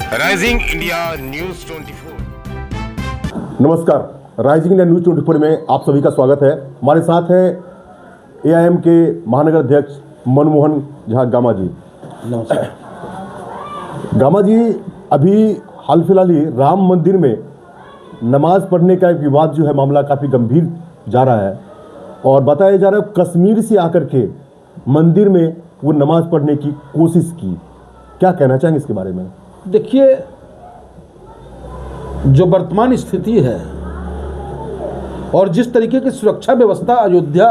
Rising India news 24। नमस्कार, rising India news 24 में आप सभी का स्वागत है। हमारे साथ हैं एआईएम के महानगर अध्यक्ष मनमोहन झा गामा जी। नमस्कार। गामा जी, अभी हाल फिलहाल ही राम मंदिर में नमाज पढ़ने का एक विवाद जो है, मामला काफ़ी गंभीर जा रहा है और बताया जा रहा है कश्मीर से आकर के मंदिर में वो नमाज पढ़ने की कोशिश की। क्या कहना चाहेंगे इसके बारे में? देखिए, जो वर्तमान स्थिति है और जिस तरीके की सुरक्षा व्यवस्था अयोध्या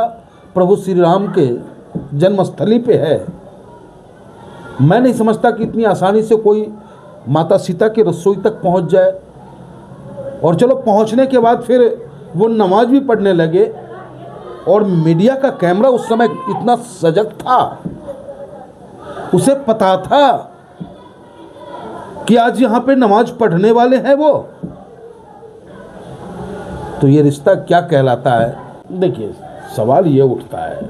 प्रभु श्री राम के जन्मस्थली पे है, मैं नहीं समझता कि इतनी आसानी से कोई माता सीता की रसोई तक पहुंच जाए। और चलो, पहुंचने के बाद फिर वो नमाज भी पढ़ने लगे और मीडिया का कैमरा उस समय इतना सजग था, उसे पता था कि आज यहां पे नमाज पढ़ने वाले हैं वो। तो ये रिश्ता क्या कहलाता है? देखिए, सवाल ये उठता है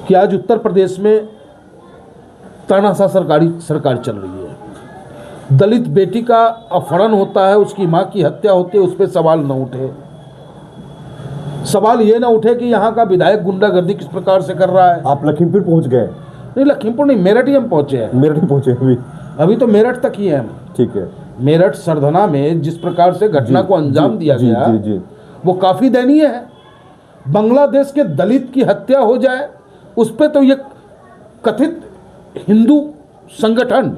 कि आज उत्तर प्रदेश में तानाशाह सरकार चल रही है। दलित बेटी का अपहरण होता है, उसकी मां की हत्या होती है, उस पर सवाल न उठे। सवाल ये ना उठे कि यहाँ का विधायक गुंडागर्दी किस प्रकार से कर रहा है। आप लखीमपुर पहुंच गए? नहीं, लखीमपुर नहीं, मेरठ ही हम पहुंचे हैं। मेरठ ही पहुंचे अभी तो मेरठ तक ही है हम। ठीक है। मेरठ सरधना में जिस प्रकार से घटना को अंजाम दिया गया, वो काफी दयनीय है। बांग्लादेश के दलित की हत्या हो जाए, उस पर तो ये कथित हिंदू संगठन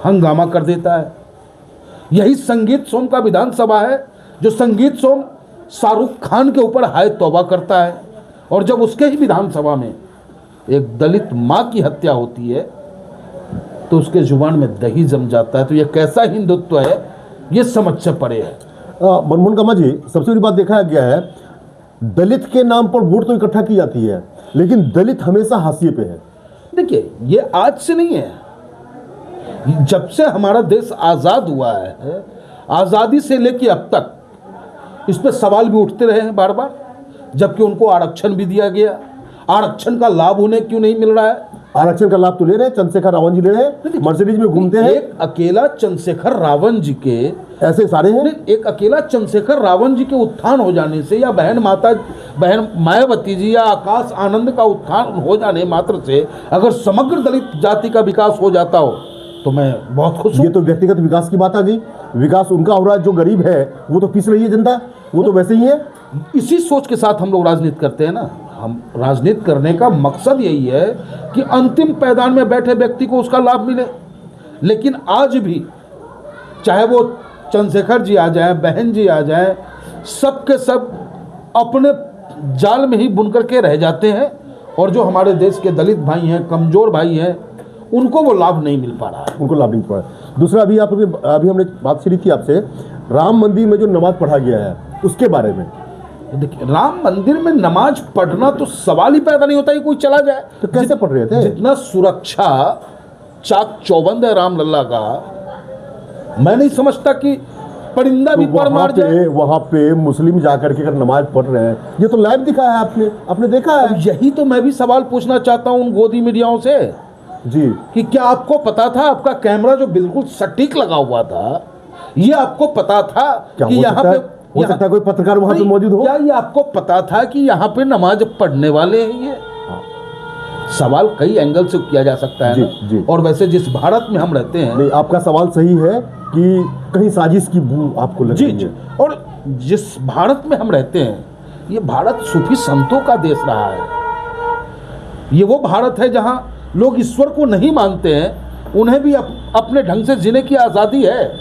हंगामा कर देता है। यही संगीत सोम का विधानसभा है, जो संगीत सोम शाहरुख खान के ऊपर हाय तौबा करता है। और जब उसके ही विधानसभा में एक दलित माँ की हत्या होती है तो उसके जुबान में दही जम जाता है। तो ये कैसा हिंदुत्व है, ये समझ से परे है। मनमोहन गामा जी, सबसे बड़ी बात देखा गया है, दलित के नाम पर वोट तो इकट्ठा की जाती है, लेकिन दलित हमेशा हाशिए पे है। देखिए, ये आज से नहीं है। जब से हमारा देश आज़ाद हुआ है, आज़ादी से लेकर अब तक इस पर सवाल भी उठते रहे हैं बार बार। जबकि उनको आरक्षण भी दिया गया, आरक्षण का लाभ उन्हें क्यों नहीं मिल रहा है? आरक्षण का लाभ तो ले रहे हैं, चंद्रशेखर रावण जी ले रहे हैं, मर्सिडीज में घूमते हैं। एक अकेला चंद्रशेखर रावण जी के ऐसे सारे हैं। एक अकेला चंद्रशेखर रावण जी के उत्थान हो जाने से, या बहन मायावती जी या आकाश आनंद का उत्थान हो जाने मात्र से अगर समग्र दलित जाति का विकास हो जाता हो तो मैं बहुत खुश हूँ। ये तो व्यक्तिगत विकास की बात आ गई। विकास उनका हो रहा है, जो गरीब है वो तो पिस रही है जनता, वो तो वैसे ही है। इसी सोच के साथ हम लोग राजनीति करते हैं ना। हम राजनीति करने का मकसद यही है कि अंतिम पैदान में बैठे व्यक्ति को उसका लाभ मिले। लेकिन आज भी चाहे वो चंद्रशेखर जी आ जाए, बहन जी आ जाए, सब के सब अपने जाल में ही बुनकर के रह जाते हैं। और जो हमारे देश के दलित भाई हैं, कमजोर भाई हैं, उनको वो लाभ नहीं मिल पा रहा है। उनको लाभ नहीं पा रहा है। दूसरा, अभी हमने बात छेड़ी थी आपसे, राम मंदिर में जो नमाज पढ़ा गया है उसके बारे में। देखिए, राम मंदिर में नमाज पढ़ना तो सवाल ही पैदा नहीं होता कि कोई चला जाए। तो कैसे पढ़ रहे थे? जितना सुरक्षा चाक चौबंद है राम लल्ला का, मैं नहीं समझता कि परिंदा भी पढ़ मार जाए। वहाँ पे मुस्लिम जाकर के अगर नमाज पढ़ रहे हैं, ये तो लाइव दिखा है आपने देखा है। यही तो मैं भी सवाल पूछना चाहता हूँ उन गोदी मीडियाओं से जी, कि क्या आपको पता था, आपका कैमरा जो बिल्कुल सटीक लगा हुआ था, ये आपको पता था कि यहाँ पे हो सकता है कोई पत्रकार वहां पे मौजूद हो? क्या ये आपको पता था कि यहाँ पे नमाज पढ़ने वाले हैं? ये सवाल कई एंगल से किया जा सकता है। जी। और वैसे जिस भारत में हम रहते हैं, नहीं, आपका सवाल सही है कि कहीं साजिश की बू आपको लग रही है। और जिस भारत में हम रहते हैं, ये भारत सूफी संतों का देश रहा है। ये वो भारत है जहाँ लोग ईश्वर को नहीं मानते हैं, उन्हें भी अपने ढंग से जीने की आज़ादी है।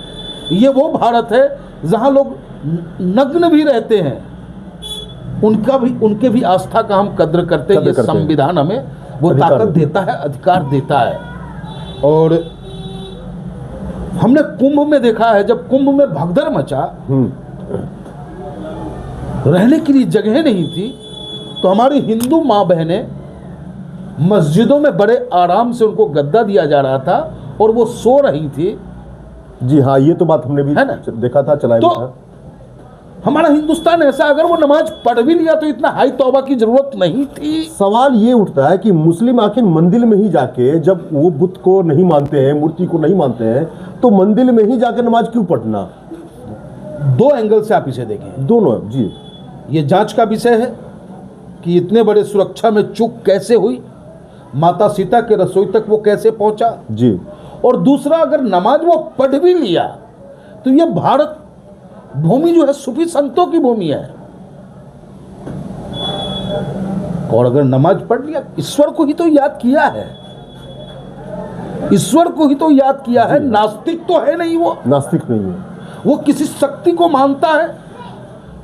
ये वो भारत है जहाँ लोग नग्न भी रहते हैं, उनके भी आस्था का हम कद्र करते हैं। ये संविधान हमें वो ताकत देता है, अधिकार देता है। और हमने कुंभ में देखा है, जब कुंभ में भगदड़ मचा, रहने के लिए जगह नहीं थी, तो हमारी हिंदू माँ बहनें मस्जिदों में बड़े आराम से उनको गद्दा दिया जा रहा था और वो सो रही थी। जी हाँ, ये तो बात हमने भी है ना? देखा था, चलाया था। हमारा हिंदुस्तान ऐसा, अगर वो नमाज पढ़ भी लिया तो इतना हाई तौबा की जरूरत नहीं थी। सवाल ये उठता है कि मुस्लिम आखिर मंदिर में ही जाके, जब वो बुत को नहीं मानते हैं, मूर्ति को नहीं मानते हैं, तो मंदिर में ही जाकर नमाज क्यों पढ़ना? दो एंगल से आप इसे देखें, दोनों जी। ये जांच का विषय है कि इतने बड़े सुरक्षा में चूक कैसे हुई, माता सीता के रसोई तक वो कैसे पहुंचा जी। और दूसरा, अगर नमाज वो पढ़ भी लिया तो ये भारत भूमि जो है सूफी संतों की भूमि है। और अगर नमाज पढ़ लिया, ईश्वर को ही तो याद किया है, ईश्वर को ही तो याद किया है, नास्तिक तो है नहीं, वो नास्तिक नहीं है, वो किसी शक्ति को मानता है।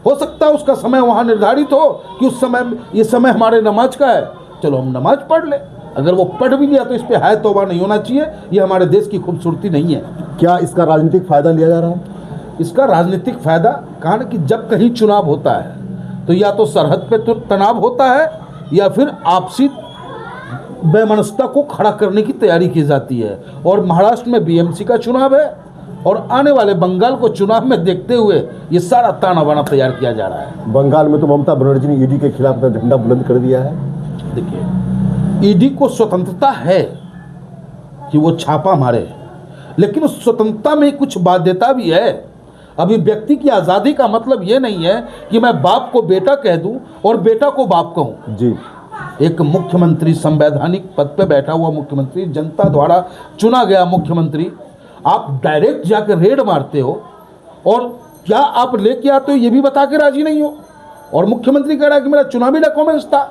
हो सकता है उसका समय वहां निर्धारित हो कि उस समय, ये समय हमारे नमाज का है, चलो हम नमाज पढ़ ले। अगर वो पढ़ भी लिया तो इस पे हाय तौबा नहीं होना चाहिए, ये हमारे देश की खूबसूरती नहीं है। क्या इसका राजनीतिक फायदा लिया जा रहा है? इसका राजनीतिक फायदा कारण कि जब कहीं चुनाव होता है तो या तो सरहद पे तो तनाव होता है या फिर आपसी बेमनस्ता को खड़ा करने की तैयारी की जाती है। और महाराष्ट्र में बीएमसी का चुनाव है और आने वाले बंगाल को चुनाव में देखते हुए ये सारा ताना बाना तैयार किया जा रहा है। बंगाल में तो ममता बनर्जी ने ईडी के खिलाफ अपना झंडा बुलंद कर दिया है। देखिए, ईडी को स्वतंत्रता है कि वो छापा मारे, लेकिन उस स्वतंत्रता में कुछ बाध्यता भी है। अभी व्यक्ति की आज़ादी का मतलब ये नहीं है कि मैं बाप को बेटा कह दूं और बेटा को बाप कहूं जी। एक मुख्यमंत्री, संवैधानिक पद पे बैठा हुआ मुख्यमंत्री, जनता द्वारा चुना गया मुख्यमंत्री, आप डायरेक्ट जाकर रेड मारते हो और क्या आप लेके आते हो ये भी बता के राजी नहीं हो, और मुख्यमंत्री कह रहा है कि मेरा चुनावी डॉक्यूमेंट्स था।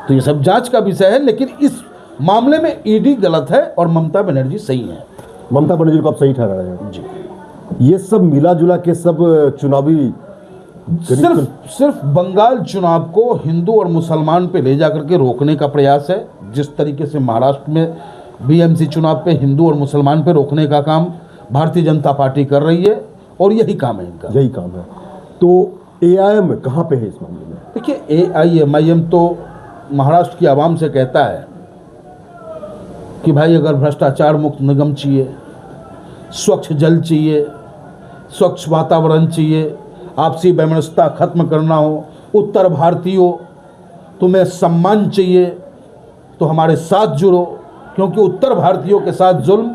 तो ये सब जांच का विषय है, लेकिन इस मामले में ईडी गलत है और ममता बनर्जी सही है। ममता बनर्जी को आप सही ठहरा रहे हैं जी। ये सब मिला जुला के सब चुनावी सिर्फ बंगाल चुनाव को हिंदू और मुसलमान पे ले जाकर के रोकने का प्रयास है। जिस तरीके से महाराष्ट्र में बीएमसी चुनाव पे हिंदू और मुसलमान पे रोकने का काम भारतीय जनता पार्टी कर रही है और यही काम है इनका, यही काम है। तो एआईएम कहाँ पे है इस मामले में? देखिए, एआईएमआईएम तो महाराष्ट्र की आवाम से कहता है कि भाई अगर भ्रष्टाचार मुक्त निगम चाहिए, स्वच्छ जल चाहिए, स्वच्छ वातावरण चाहिए, आपसी वैमनस्यता खत्म करना हो, उत्तर भारतीयों तुम्हें सम्मान चाहिए तो हमारे साथ जुड़ो, क्योंकि उत्तर भारतीयों के साथ जुल्म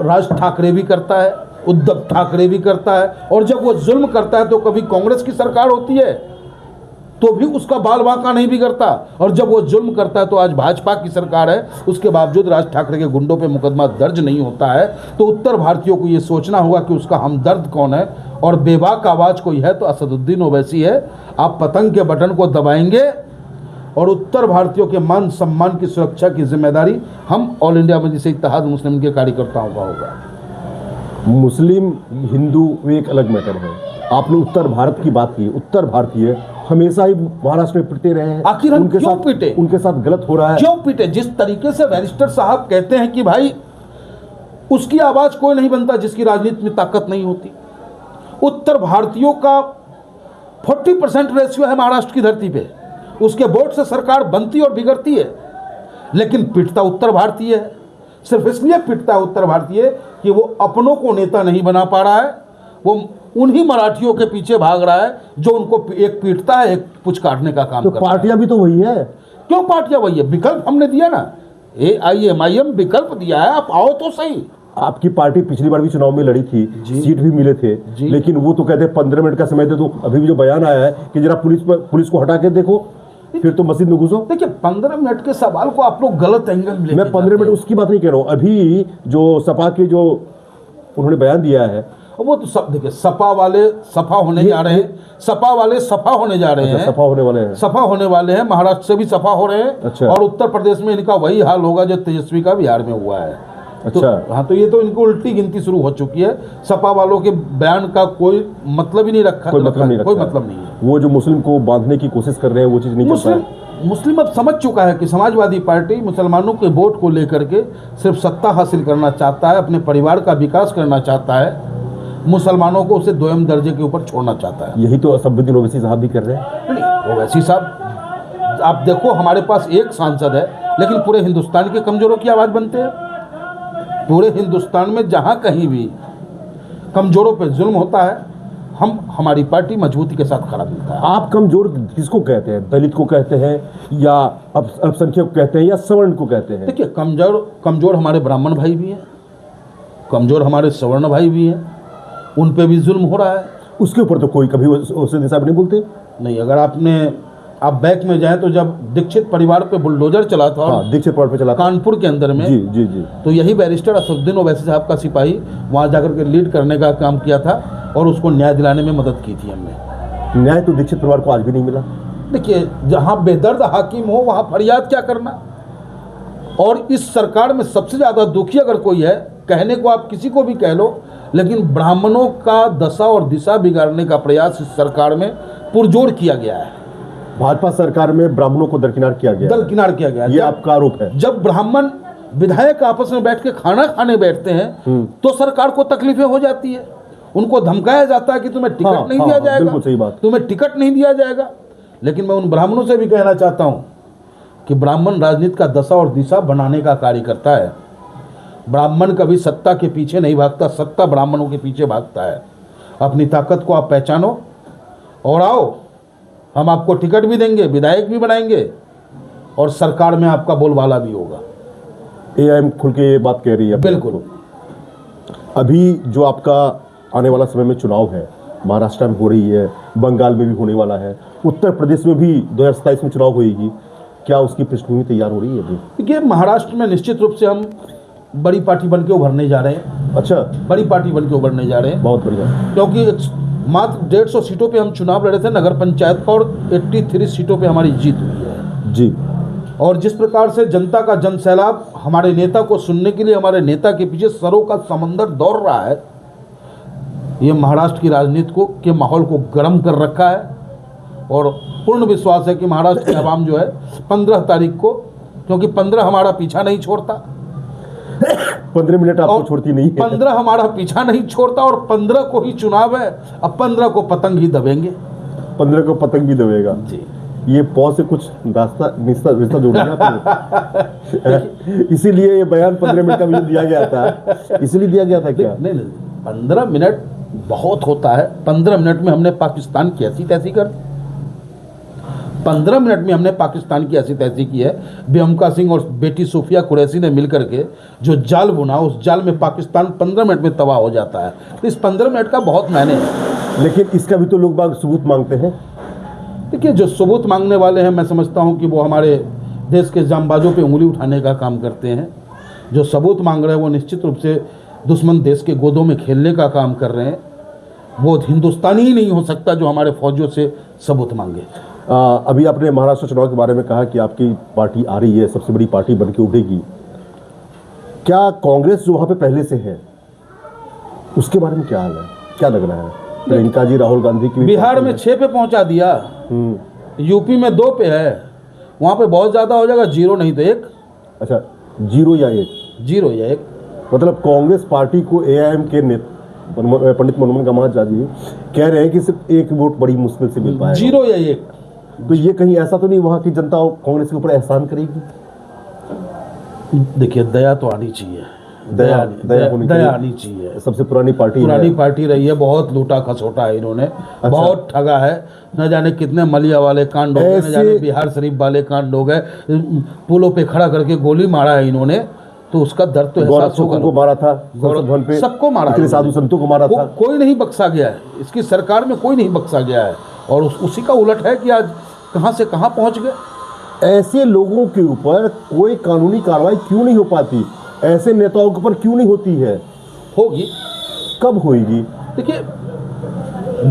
राज ठाकरे भी करता है, उद्धव ठाकरे भी करता है, और जब वो जुल्म करता है तो कभी कांग्रेस की सरकार होती है तो भी उसका बाल बांका नहीं बिगड़ता, और जब वो जुल्म करता है तो आज भाजपा की सरकार है, उसके बावजूद राज ठाकरे के गुंडों पे मुकदमा दर्ज नहीं होता है। तो उत्तर भारतीयों को ये सोचना होगा कि उसका हमदर्द कौन है, और बेबाक आवाज़ कोई है तो असदुद्दीन ओवैसी है। आप पतंग के बटन को दबाएंगे और उत्तर भारतीयों के मान सम्मान की सुरक्षा की जिम्मेदारी हम ऑल इंडिया मजलिस इत्तेहाद मुस्लिम के कार्यकर्ताओं का होगा। मुस्लिम हिंदू एक अलग मैटर है। आपने उत्तर भारत की बात की, उत्तर भारतीय हमेशा ही महाराष्ट्र में पिटते रहे हैं। आखिर हम क्यों पिटे? उनके साथ गलत हो रहा है, क्यों पिटे? जिस तरीके से बैरिस्टर साहब कहते हैं कि भाई उसकी आवाज कोई नहीं बनता जिसकी राजनीति में ताकत नहीं होती। उत्तर भारतीयों का 40% रेशियो है महाराष्ट्र की धरती पे, उसके वोट से सरकार बनती और बिगड़ती है, लेकिन पिटता उत्तर भारतीय है। सिर्फ इसलिए पिटता है उत्तर भारतीय कि वो अपनों को नेता नहीं बना पा रहा है, वो उन्हीं मराठियों के पीछे भाग रहा है जो उनको एक पीटता है, एक पुछ काटने का काम करता है। पार्टियां भी तो वही है। क्यों पार्टियां वही है? विकल्प हमने दिया ना, एआईएमआईएम विकल्प दिया है, आप आओ तो सही। आपकी पार्टी पिछली बार भी चुनाव में लड़ी थी, सीट भी मिले थे, लेकिन वो तो कहते 15 मिनट का समय दे दो। अभी भी जो बयान आया है कि जरा पुलिस को हटा के देखो, फिर तो मस्जिद में घुसो। देखिए, 15 मिनट के सवाल को आप लोग गलत एंगल में, मैं 15 मिनट उसकी बात नहीं कह रहा हूँ। अभी जो सपा के जो उन्होंने बयान दिया है, वो तो सब देखिए, सपा वाले सफा होने जा रहे हैं, सपा वाले सफा होने जा रहे हैं, सफा होने वाले हैं, सफा होने वाले हैं, महाराष्ट्र से भी सफा हो रहे हैं। अच्छा। और उत्तर प्रदेश में इनका वही हाल होगा जो तेजस्वी का बिहार में हुआ है। अच्छा। तो हाँ, तो ये तो इनको उल्टी गिनती शुरू हो चुकी है। सपा वालों के बयान का कोई मतलब ही नहीं रखा, कोई मतलब नहीं है। वो जो मुस्लिम को बांधने की कोशिश कर रहे हैं वो चीज़ नहीं कर पाए। मुस्लिम अब समझ चुका है कि समाजवादी पार्टी मुसलमानों के वोट को लेकर के सिर्फ सत्ता हासिल करना चाहता है, अपने परिवार का विकास करना चाहता है, मुसलमानों को उसे दोयम दर्जे के ऊपर छोड़ना चाहता है। यही तो असदुद्दीन ओवैसी साहब भी कर रहे हैं। ओवैसी साहब, आप देखो, हमारे पास एक सांसद है लेकिन पूरे हिंदुस्तान के कमजोरों की आवाज़ बनते हैं। पूरे हिंदुस्तान में जहाँ कहीं भी कमजोरों पे जुल्म होता है, हमारी पार्टी मजबूती के साथ खड़ा मिलता है। आप कमजोर किसको कहते हैं? दलित को कहते हैं या अल्पसंख्यक को कहते हैं या सवर्ण को कहते हैं? देखिए, कमजोर हमारे ब्राह्मण भाई भी हैं, कमजोर हमारे सवर्ण भाई भी हैं, उन पे भी जुल्म हो रहा है। उसके ऊपर तो कोई कभी उस दिशा में नहीं बोलते। नहीं, अगर आप बैक में जाएं तो जब दीक्षित परिवार पे बुलडोजर चला था, हाँ, दीक्षित परिवार पे चला था कानपुर के अंदर में, जी जी जी, तो यही बैरिस्टर असदुद्दीन ओवैसी साहब का सिपाही वहाँ जाकर के लीड करने का काम किया था और उसको न्याय दिलाने में मदद की थी हमने। न्याय तो दीक्षित परिवार को आज भी नहीं मिला। देखिए, जहाँ बेदर्द हाकिम हो वहाँ फरियाद क्या करना। और इस सरकार में सबसे ज़्यादा दुखी अगर कोई है, कहने को आप किसी को भी कह लो, लेकिन ब्राह्मणों का दशा और दिशा बिगाड़ने का प्रयास इस सरकार में पुरजोर किया गया है। भाजपा सरकार में ब्राह्मणों को दरकिनार किया गया, ये आपका आरोप है। जब ब्राह्मण विधायक आपस में बैठ के खाना खाने बैठते हैं तो सरकार को तकलीफें हो जाती है, उनको धमकाया जाता है कि तुम्हें टिकट नहीं दिया जाएगा, बिल्कुल सही बात, तुम्हें टिकट नहीं दिया जाएगा। लेकिन मैं उन ब्राह्मणों से भी कहना चाहता हूं कि ब्राह्मण राजनीति का दशा और दिशा बनाने का कार्य करता है। ब्राह्मण कभी सत्ता के पीछे नहीं भागता, सत्ता ब्राह्मणों के पीछे भागता है। अपनी ताकत को आप पहचानो और आओ, हम आपको टिकट भी देंगे, विधायक भी बनाएंगे और सरकार में आपका बोलबाला भी होगा। एआईएम खुल के ये बात कह रही है। बिल्कुल। अभी जो आपका आने वाला समय में चुनाव है, महाराष्ट्र में हो रही है, बंगाल में भी होने वाला है, उत्तर प्रदेश में भी 2027 में चुनाव होगी, क्या उसकी पृष्ठभूमि तैयार हो रही है अभी? देखिए, महाराष्ट्र में निश्चित रूप से हम बड़ी पार्टी बन के उभरने जा रहे हैं। अच्छा, बड़ी पार्टी बन के उभरने जा रहे हैं, बहुत बढ़िया। क्योंकि मात्र 150 सीटों पे हम चुनाव लड़े थे नगर पंचायत का, और 83 सीटों पे हमारी जीत हुई है जी। और जिस प्रकार से जनता का जन सैलाब हमारे नेता को सुनने के लिए हमारे नेता के पीछे सरों का समंदर दौड़ रहा है, ये महाराष्ट्र की राजनीति को के माहौल को गर्म कर रखा है। और पूर्ण विश्वास है कि महाराष्ट्र की आवाम जो है 15 तारीख को, क्योंकि 15 हमारा पीछा नहीं छोड़ता, 15 मिनट आपको छोड़ती नहीं है, 15 हमारा पीछा नहीं छोड़ता और 15 को ही चुनाव है। अब 15 को पतंग ही दबेंगे, 15 को पतंग भी दबेगा जी। ये पौध से कुछ रिश्ता जोड़ दिया इसीलिए ये बयान 15 मिनट का मुझे दिया गया था, इसीलिए दिया गया था क्या? नहीं, 15 मिनट बहुत होता है। 15 मिनट में हमने पाकिस्तान की ऐसी तैसी कर 15 मिनट में हमने पाकिस्तान की ऐसी तैसी की है। बेहमका सिंह और बेटी सूफिया कुरैशी ने मिलकर के जो जाल बुना, उस जाल में पाकिस्तान 15 मिनट में तबाह हो जाता है। तो इस 15 मिनट का बहुत मायने है। लेकिन इसका भी तो लोग बाग सबूत मांगते हैं। देखिए, जो सबूत मांगने वाले हैं, मैं समझता हूं कि वो हमारे देश के जामबाजों पे उंगली उठाने का काम करते हैं। जो सबूत मांग रहे हैं वो निश्चित रूप से दुश्मन देश के गोदों में खेलने का काम कर रहे हैं। वो हिंदुस्तानी ही नहीं हो सकता जो हमारे फौजियों से सबूत मांगे। अभी आपने महाराष्ट्र चुनाव के बारे में कहा कि आपकी पार्टी आ रही है, सबसे बड़ी पार्टी बन के उठेगी। क्या कांग्रेस जो वहाँ पे पहले से है उसके बारे में क्या हाल है, क्या लग रहा है? प्रियंका जी, राहुल गांधी की बिहार में 6 पे पहुंचा दिया, यूपी में 2 पे है, वहाँ पे बहुत ज़्यादा हो जाएगा, 0 नहीं तो 1। अच्छा, 0 या 1? 0 या 1। मतलब कांग्रेस पार्टी को एआईएम के पंडित मनमोहन गामा जी कह रहे हैं कि सिर्फ 1 वोट बड़ी मुश्किल से मिल पाएगा। 0 या 1। तो ये कहीं ऐसा तो नहीं वहाँ की जनता कांग्रेस के ऊपर एहसान करेगी? देखिए, दया तो आनी चाहिए, दया आनी चाहिए। सबसे पुरानी पार्टी रही है, बहुत लूटा खसोटा है इन्होंने। अच्छा। बहुत ठगा है, न जाने कितने मलिया वाले कांड हो गए, न जाने बिहार शरीफ वाले कांड हो गए, पुलों पे खड़ा करके गोली मारा है इन्होंने। तो उसका दर्द तो एहसास होगा। को मारा था, सबको मारा, इतने साधु संतों को मारा था, कोई नहीं बख्शा गया है। इसकी सरकार में कोई नहीं बख्शा गया है। और उसी का उलट है कि आज कहां से कहां पहुंच गए। ऐसे लोगों के ऊपर कोई कानूनी कार्रवाई क्यों नहीं हो पाती? ऐसे नेताओं के ऊपर क्यों नहीं होती है? होगी, कब होगी? देखिए,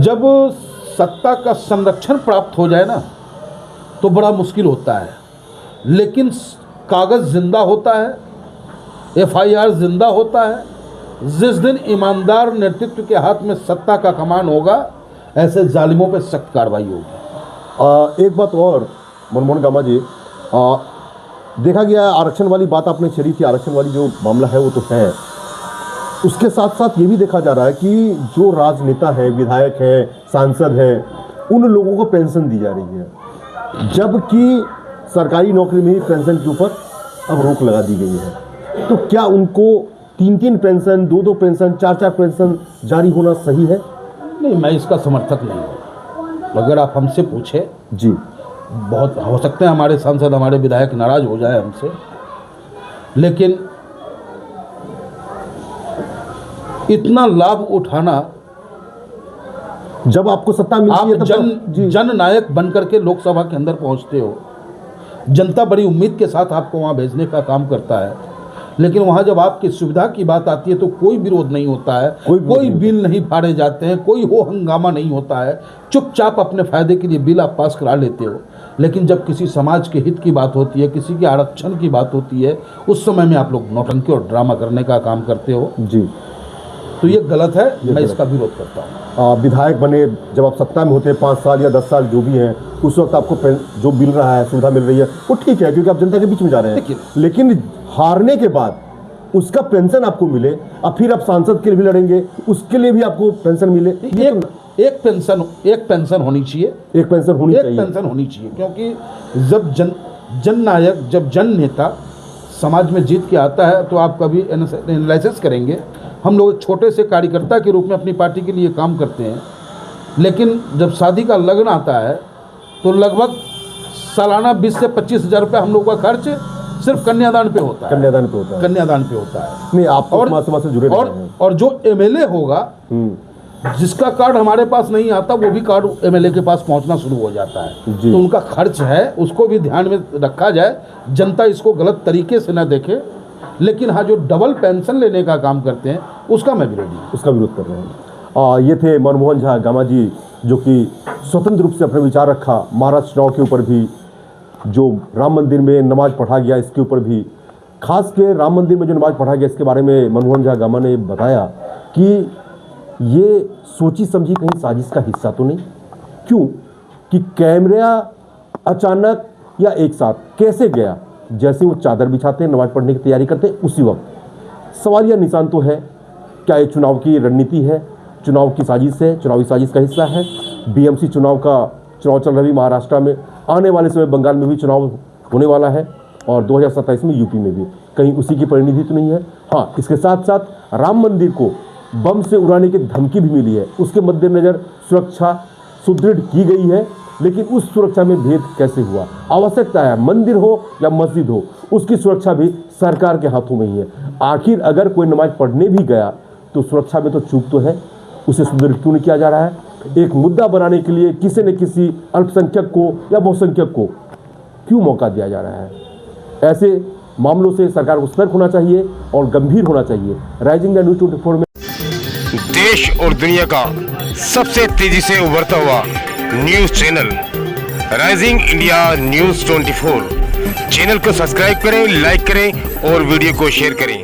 जब सत्ता का संरक्षण प्राप्त हो जाए ना तो बड़ा मुश्किल होता है, लेकिन कागज जिंदा होता है, एफआईआर जिंदा होता है। जिस दिन ईमानदार नेतृत्व के हाथ में सत्ता का कमान होगा, ऐसे जालिमों पे सख्त कार्रवाई होगी। एक बात और मनमोहन गामा जी, देखा गया आरक्षण वाली बात आपने छेड़ी थी, आरक्षण वाली जो मामला है वो तो है, उसके साथ साथ ये भी देखा जा रहा है कि जो राजनेता है, विधायक है, सांसद है, उन लोगों को पेंशन दी जा रही है, जबकि सरकारी नौकरी में ही पेंशन के ऊपर अब रोक लगा दी गई है। तो क्या उनको 3-3 पेंशन, 2-2 पेंशन, 4-4 पेंशन जारी होना सही है? नहीं, मैं इसका समर्थक नहीं हूँ। अगर आप हमसे पूछे, जी, बहुत हो सकते हैं हमारे सांसद, हमारे विधायक नाराज हो जाए हमसे, लेकिन इतना लाभ उठाना, जब आपको सत्ता मिलती आप है तब जन नायक बनकर के लोकसभा के अंदर पहुंचते हो, जनता बड़ी उम्मीद के साथ आपको वहां भेजने का काम करता है, लेकिन वहां जब आपकी सुविधा की बात आती है तो कोई विरोध नहीं होता है, कोई बिल नहीं फाड़े जाते हैं, कोई हो हंगामा नहीं होता है, चुपचाप अपने फायदे के लिए बिल आप पास करा लेते हो। लेकिन जब किसी समाज के हित की बात होती है, किसी के आरक्षण की बात होती है, उस समय में आप लोग नौटंकी और ड्रामा करने का काम करते हो जी, तो ये गलत है, मैं इसका विरोध करता हूँ। विधायक बने, जब आप सत्ता में होते हैं 5 साल या 10 साल जो भी हैं, उस वक्त आपको जो मिल रहा है, सुविधा मिल रही है, वो ठीक है क्योंकि आप जनता के बीच में जा रहे हैं। लेकिन हारने के बाद उसका पेंशन आपको मिले और फिर आप सांसद के लिए भी लड़ेंगे, उसके लिए भी आपको पेंशन मिले, एक पेंशन होनी चाहिए, एक पेंशन होनी चाहिए, क्योंकि जब जन नायक, जब जन नेता समाज में जीत के आता है तो आप कभी एनालिसिस करेंगे। हम लोग छोटे से कार्यकर्ता के रूप में अपनी पार्टी के लिए काम करते हैं, लेकिन जब शादी का लगन आता है तो लगभग सालाना 20 से 25 हज़ार रुपये हम लोग का खर्च सिर्फ कन्यादान पे होता है। कन्यादान पे होता है। नहीं, आप समाज से जुड़े और जो एमएलए होगा, जिसका कार्ड हमारे पास नहीं आता, वो भी कार्ड एमएलए के पास पहुंचना शुरू हो जाता है। तो उनका खर्च है, उसको भी ध्यान में रखा जाए, जनता इसको गलत तरीके से ना देखे। लेकिन हाँ, जो डबल पेंशन लेने का काम करते हैं उसका मैं विरोधी हूँ, उसका विरोध कर रहे हैं। ये थे मनमोहन झा गामा जी, जो कि स्वतंत्र रूप से अपने विचार रखा महाराष्ट्र चुनाव के ऊपर भी, जो राम मंदिर में नमाज पढ़ा गया इसके ऊपर भी, खास के राम मंदिर में जो नमाज पढ़ा गया इसके बारे में मनमोहन झा गामा ने बताया कि ये सोची समझी कहीं साजिश का हिस्सा तो नहीं। क्यों कि कैमरा अचानक या एक साथ कैसे गया, जैसे वो चादर बिछाते हैं, नमाज पढ़ने की तैयारी करते हैं, उसी वक्त सवालिया निशान तो है। क्या ये चुनाव की रणनीति है, चुनाव की साजिश है, चुनावी साजिश का हिस्सा है? बीएमसी चुनाव चल रही महाराष्ट्र में, आने वाले समय बंगाल में भी चुनाव होने वाला है और 2027 में यूपी में भी, कहीं उसी की परिणति तो नहीं है? हाँ, इसके साथ साथ राम मंदिर को बम से उड़ाने की धमकी भी मिली है, उसके मद्देनजर सुरक्षा सुदृढ़ की गई है, लेकिन उस सुरक्षा में भेद कैसे हुआ? आवश्यकता है, मंदिर हो या मस्जिद हो, उसकी सुरक्षा भी सरकार के हाथों में ही है। आखिर अगर कोई नमाज पढ़ने भी गया तो सुरक्षा में तो चूक तो है, उसे सुदृढ़ क्यों नहीं किया जा रहा है? एक मुद्दा बनाने के लिए किसी न किसी अल्पसंख्यक को या बहुसंख्यक को क्यों मौका दिया जा रहा है? ऐसे मामलों से सरकार को सतर्क होना चाहिए और गंभीर होना चाहिए। राइजिंग न्यूज़ 24 में देश और दुनिया का सबसे तेजी से उभरता हुआ news channel rising India news 24 channel को सब्सक्राइब करें, लाइक करें और वीडियो को शेयर करें।